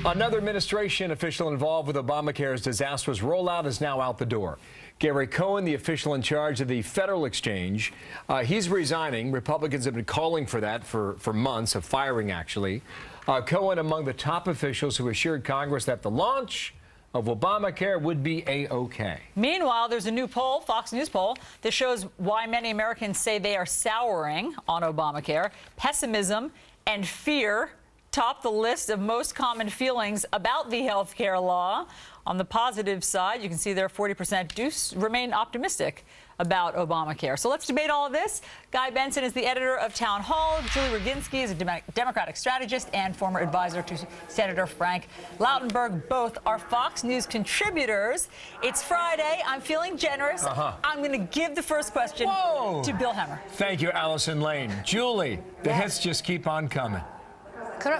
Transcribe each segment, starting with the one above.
Another administration official involved with Obamacare's disastrous rollout is now out the door. Gary Cohen, the official in charge of the federal exchange, he's resigning. Republicans have been calling for that for months, of firing actually. Cohen among the top officials who assured Congress that the launch of Obamacare would be A-OK. Meanwhile, there's a new poll, Fox News poll, that shows why many Americans say they are souring on Obamacare. Pessimism and fear top the list of most common feelings about the health care law. On the positive side, you can see there 40% do remain optimistic about Obamacare. So let's debate all of this. Guy Benson is the editor of Town Hall. Julie Resigning is a Democratic strategist and former advisor to Senator Frank Lautenberg. Both are Fox News contributors. It's Friday. I'm feeling generous. I'm going to give the first question to Bill Hemmer. Thank you, Allison Lane. Julie, the hits just keep on coming.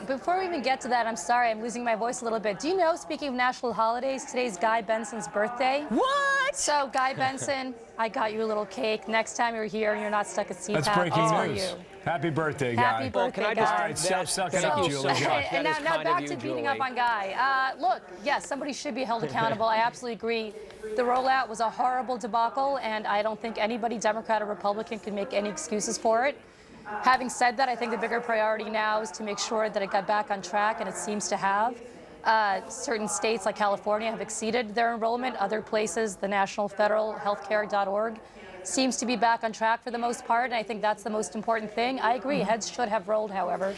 Before we even get to that, I'm sorry, I'm losing my voice a little bit. Do you know, speaking of national holidays, today's Guy Benson's birthday? What? So, Guy Benson, I got you a little cake. Next time you're here and you're not stuck at CPAC, That's breaking it's news. for you. Happy birthday, Guy. Happy birthday, Guy. All right, stop sucking up, Julie. And now back to beating up on Guy. Look, yes, somebody should be held accountable. I absolutely agree. The rollout was a horrible debacle, and I don't think anybody, Democrat or Republican, can make any excuses for it. Having said that, I think the bigger priority now is to make sure that it got back on track, and it seems to have. Certain states like California have exceeded their enrollment. Other places, the National Federal Healthcare.org, seems to be back on track for the most part, and I think that's the most important thing. I agree, heads should have rolled, however,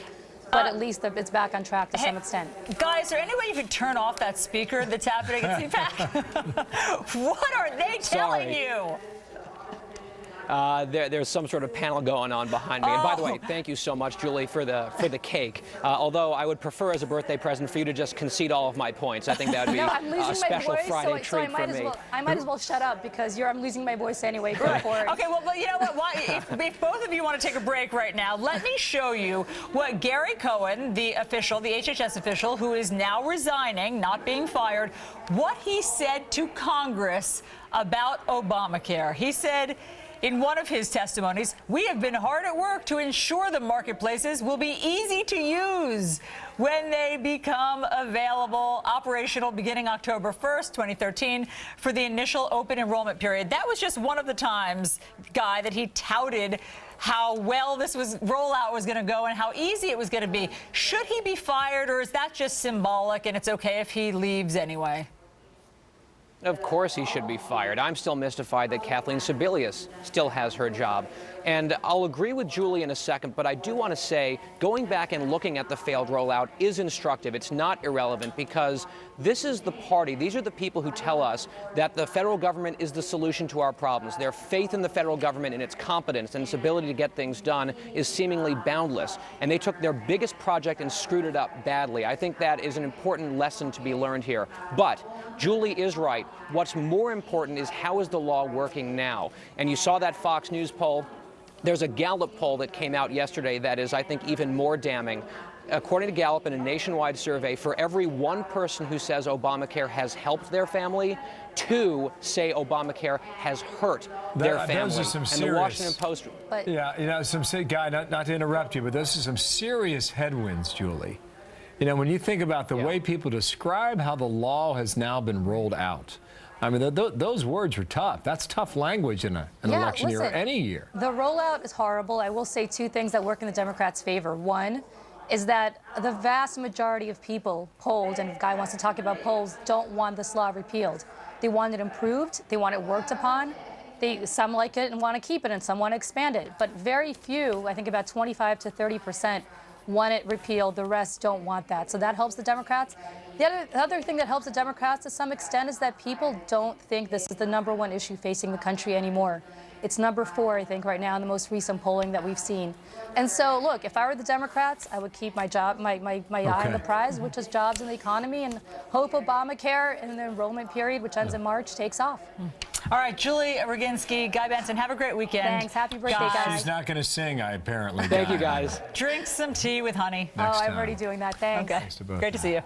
but at least it's back on track to some extent. Guy, is there any way you could turn off that speaker that's happening at CPAC? What are they telling you? There's some sort of panel going on behind me. And by the way, thank you so much, Julie, for the cake. Although I would prefer as a birthday present for you to just concede all of my points. I think that would be a special Friday treat for me. I might as well shut up because I'm losing my voice anyway. Go for it. Okay, well, but you know what? If both of you want to take a break right now, let me show you what Gary Cohen, the official, the HHS official, who is now resigning, not being fired, what he said to Congress about Obamacare. He said, in one of his testimonies, we have been hard at work to ensure the marketplaces will be easy to use when they become available, operational beginning October 1st, 2013, for the initial open enrollment period. That was just one of the times, Guy, that he touted how well this rollout was going to go and how easy it was going to be. Should he be fired, or is that just symbolic and it's okay if he leaves anyway? Of course he should be fired. I'm still mystified that Kathleen Sebelius still has her job. And I'll agree with Julie in a second, but I do want to say going back and looking at the failed rollout is instructive. It's not irrelevant because this is the party. These are the people who tell us that the federal government is the solution to our problems. Their faith in the federal government and its competence and its ability to get things done is seemingly boundless. And they took their biggest project and screwed it up badly. I think that is an important lesson to be learned here. But Julie is right. What's more important is how is the law working now? And you saw that Fox News poll. There's a Gallup poll that came out yesterday that is, I think, even more damning. According to Gallup, in a nationwide survey, for every one person who says Obamacare has helped their family, 2 say Obamacare has hurt their family. Those are some serious, and the Washington Post. Yeah, you know, Guy, not to interrupt you, but those are some serious headwinds, Julie. You know, when you think about the way people describe how the law has now been rolled out, I mean, those words were tough. That's tough language in an election year or any year. The rollout is horrible. I will say 2 things that work in the Democrats' favor. One is that the vast majority of people polled, and if Guy wants to talk about polls, don't want this law repealed. They want it improved. They want it worked upon. Some like it and want to keep it, and some want to expand it. But very few, I think about 25 to 30%, want it repealed. The rest don't want that. So that helps the Democrats. The other thing that helps the Democrats to some extent is that people don't think this is the #1 issue facing the country anymore. It's number 4, I think, right now in the most recent polling that we've seen. And so, look, if I were the Democrats, I would keep my job, my eye on the prize, which is jobs and the economy, and hope Obamacare and the enrollment period, which ends in March, takes off. All right, Julie Resigning, Guy Benson, have a great weekend. Thanks. Happy birthday, guys. She's not going to sing, apparently. Thank you, guys. Drink some tea with honey. I'm already doing that. Thanks. Okay. Great to see you.